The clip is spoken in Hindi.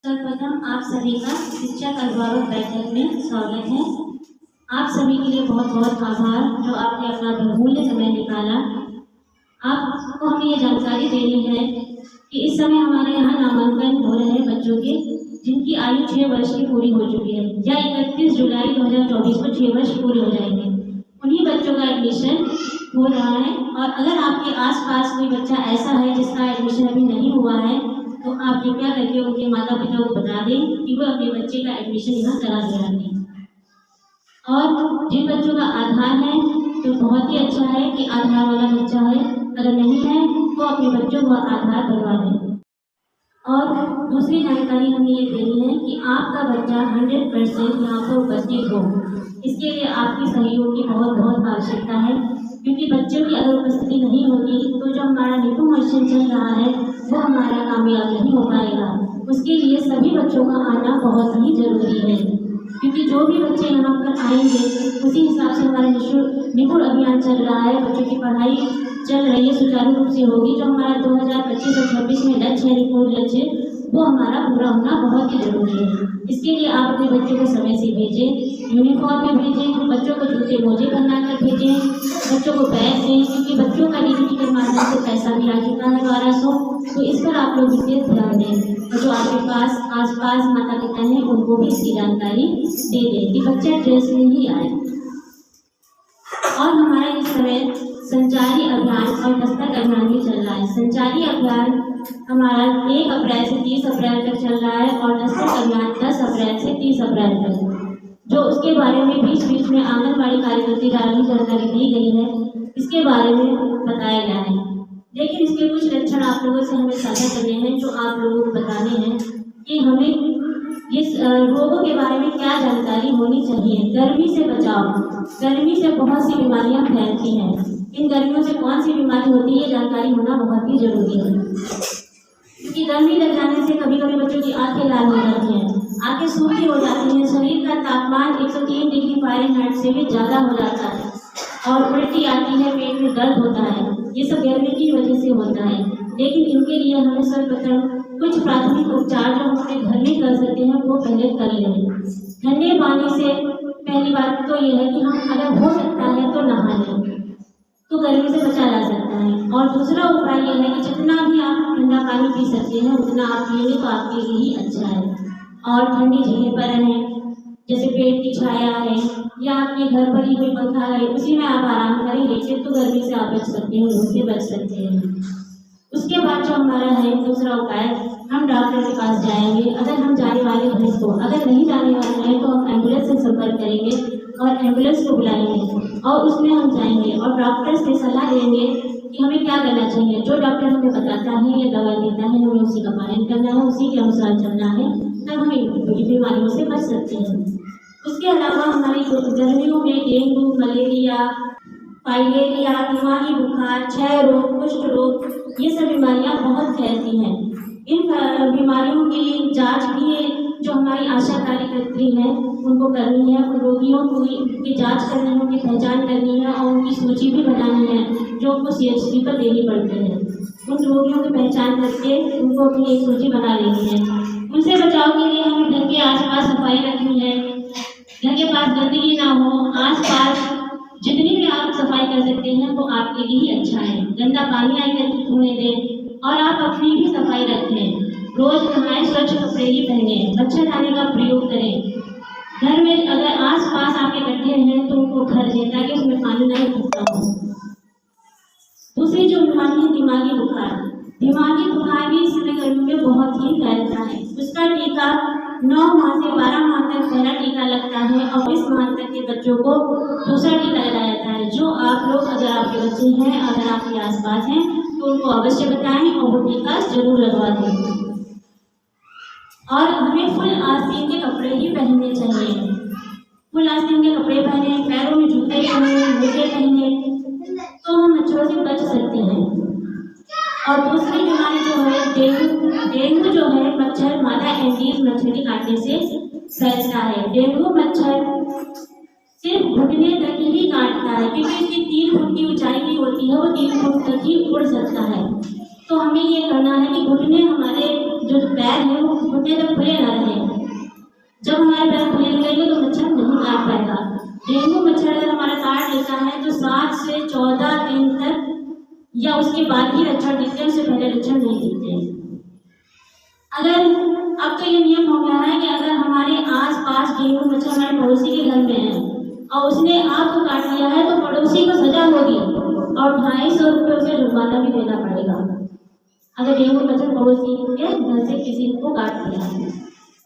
सर्वप्रथम आप सभी का शिक्षक अभिभावक बैठक में स्वागत है। आप सभी के लिए बहुत बहुत आभार जो आपने अपना बहुमूल्य समय निकाला। आपको हमें ये जानकारी देनी है कि इस समय हमारे यहाँ नामांकन हो रहे हैं बच्चों के जिनकी आयु 6 वर्ष की पूरी हो चुकी है या 31 जुलाई 2024 को 6 वर्ष पूरे हो जाएंगे। उन्हीं बच्चों का एडमिशन हो रहा है और अगर आपके आसपास कोई बच्चा ऐसा है जिसका एडमिशन अभी नहीं हुआ है तो आप कृपया करके उनके माता पिता को बता दें कि वो अपने बच्चे का एडमिशन यहाँ करा देंगे। और जिन बच्चों का आधार है तो बहुत ही अच्छा है कि आधार वाला बच्चा है, अगर नहीं है तो अपने बच्चों को आधार बनवा दें। और दूसरी जानकारी हमें ये देनी है कि आपका बच्चा 100% यहाँ पर उपस्थित हो। इसके लिए आपकी सहयोग की बहुत बहुत आवश्यकता है, क्योंकि बच्चों की अगर उपस्थिति नहीं होगी तो जो हमारा निपुण मिशन चल रहा है वो हमारा कामयाब नहीं हो पाएगा। उसके लिए सभी बच्चों का आना बहुत ही जरूरी है, क्योंकि जो भी बच्चे यहाँ पर आएंगे उसी हिसाब से हमारा निपुण अभियान चल रहा है। बच्चों की पढ़ाई चल रही है, सुचारू रूप से होगी। जो हमारा 2025 और 26 में लक्ष्य है, निपुण लक्ष्य, वो हमारा पूरा होना बहुत ही जरूरी है। इसके लिए आप अपने बच्चों को समय से भेजें, यूनिफॉर्म में भेजें, बच्चों को जूते मोजे बना कर भेजें, बच्चों को बैग दें, क्योंकि बच्चों का डीबीटी के माध्यम से पैसा भी आ चुका है 1200। तो इस पर आप लोग विशेष ध्यान दें और जो आपके पास आसपास माता पिता हैं उनको भी इसकी जानकारी दे दें कि बच्चा ड्रेस में ही आए। और हमारा इस समय संचारी अभियान और दस्तक अभियान भी चल रहा है। संचारी अभियान हमारा 1 अप्रैल से 30 अप्रैल तक चल रहा है और दस्तक अभियान 10 अप्रैल से 30 अप्रैल तक, जो उसके बारे में बीच बीच में आंगनबाड़ी कार्यकर्ता द्वारा भी जानकारी दी गई है, इसके बारे में बताया गया है। लेकिन इसके कुछ लक्षण आप लोगों से हमें साझा करने हैं, जो आप लोगों को बताने हैं कि हमें इस रोगों के बारे में क्या जानकारी होनी चाहिए। गर्मी से बचाव, गर्मी से बहुत सी बीमारियां फैलती हैं। इन गर्मियों से कौन सी बीमारी होती है, जानकारी होना बहुत ही जरूरी है, क्योंकि गर्मी लग जाने से कभी कभी बच्चों की आंखें लाल हो जाती हैं, आंखें सूखी हो जाती हैं, शरीर का तापमान 103 डिग्री फ़ारेनहाइट से भी ज़्यादा हो जाता है और उल्टी आती है, पेट में दर्द होता है। ये सब गर्मी की वजह से होता है। लेकिन इनके लिए हमें सर्वप्रथम कुछ प्राथमिक उपचार जो हम अपने घर में कर सकते हैं वो पहले कर लें। ठंडे पानी से पहली बात तो ये है कि हम अगर हो सकता है तो नहा लें, तो गर्मी से बचा जा सकता है। और दूसरा उपाय यह है कि जितना भी आप ठंडा पानी पी सकते हैं उतना आप पिए तो आपके लिए ही अच्छा है। और ठंडी जगह पर रहें, जैसे पेड़ की छाया है या आपके घर पर ही कोई पंखा है, उसी में आप आराम करेंगे तो गर्मी से आप बच सकते हैं, धूप से बच सकते हैं। उसके बाद जो हमारा है दूसरा उपाय, हम डॉक्टर के पास जाएंगे। अगर हम जाने वाले हैं तो, अगर नहीं जाने वाले हैं तो हम एम्बुलेंस से संपर्क करेंगे और एम्बुलेंस को बुलाएंगे और उसमें हम जाएंगे और डॉक्टर से सलाह लेंगे कि हमें क्या करना चाहिए। जो डॉक्टर हमें बताता है या दवा देता है हमें उसी का पालन करना है, उसी के अनुसार चलना है, तब हम इन बीमारियों से बच सकते हैं। उसके अलावा हमारी गर्मियों में डेंगू, मलेरिया, फाइलेरिया, दिमागी बुखार, क्षय रोग, कुष्ठ रोग, ये सब बीमारियां बहुत फैलती हैं। इन बीमारियों की जांच भी जो हमारी आशा कार्यकर्त्री हैं उनको करनी है। उन रोगियों को की जांच करनी है, उनकी पहचान करनी है और उनकी सूची भी बनानी है जो उनको CHC पर देनी पड़ती है। उन रोगियों की पहचान करके उनको अपनी एक सूची बना लेनी है। उनसे बचाव के लिए हमें घर के आसपास सफाई रखनी है, घर के पास गंदगी ना हो। आसपास जितनी भी आप सफाई कर सकते हैं वो आपके लिए ही अच्छा है। गंदा पानी आकर होने दें और आप अपनी भी सफाई रखें। रोज नहाएं, स्वच्छ कपड़े ही पहने, मच्छरदानी का प्रयोग करें। घर में अगर आसपास आपके गड्ढे हैं तो उनको भर दें ताकि उसमें पानी नहीं इकट्ठा हो। दूसरी जो बीमारी है दिमागी बुखार, दिमागी बुखार भी इस समय गर्मी में बहुत ही फैलता है। उसका टीका 9 माह से 12 माह तक पहला टीका लगता है और 20 माह तक के बच्चों को दूसरा टीका लगाया जाता है। जो आप लोग अगर आपके बच्चे हैं, अगर आपके आसपास हैं तो उनको अवश्य बताएं और वो टीका जरूर लगवा दें। और हमें फुल आस्तीन के कपड़े ही पहनने चाहिए। फुल आस्तीन के कपड़े पहने, पैरों में जूते पहने, मोजे पहने, तो हम मच्छरों से बच सकते हैं। और दूसरी बीमारी जो है डेंगू जो है मच्छर मादा एंडीज मच्छर के काटने से फैलता है। डेंगू मच्छर सिर्फ घुटने तक ही काटता है, क्योंकि इसकी 3 फुट की ऊंचाई भी होती है, वो 3 फुट तक ही उड़ सकता है। तो हमें ये करना है कि घुटने हमारे जो पैर हैं वो घुटने तक खुले 14 दिन तक या उसके बाद ही लक्षण दिखते हैं, उससे पहले लक्षण नहीं दिखते। अगर अब तो ये नियम हो गया है कि अगर हमारे आस पास डेंगू मच्छर हमारे पड़ोसी के घर में है और उसने आपको काट लिया है तो पड़ोसी को सजा होगी और 250 रुपये उसे जुर्माना भी देना पड़ेगा अगर डेंगू मच्छर पड़ोसी के घर से किसी को काट लिया है।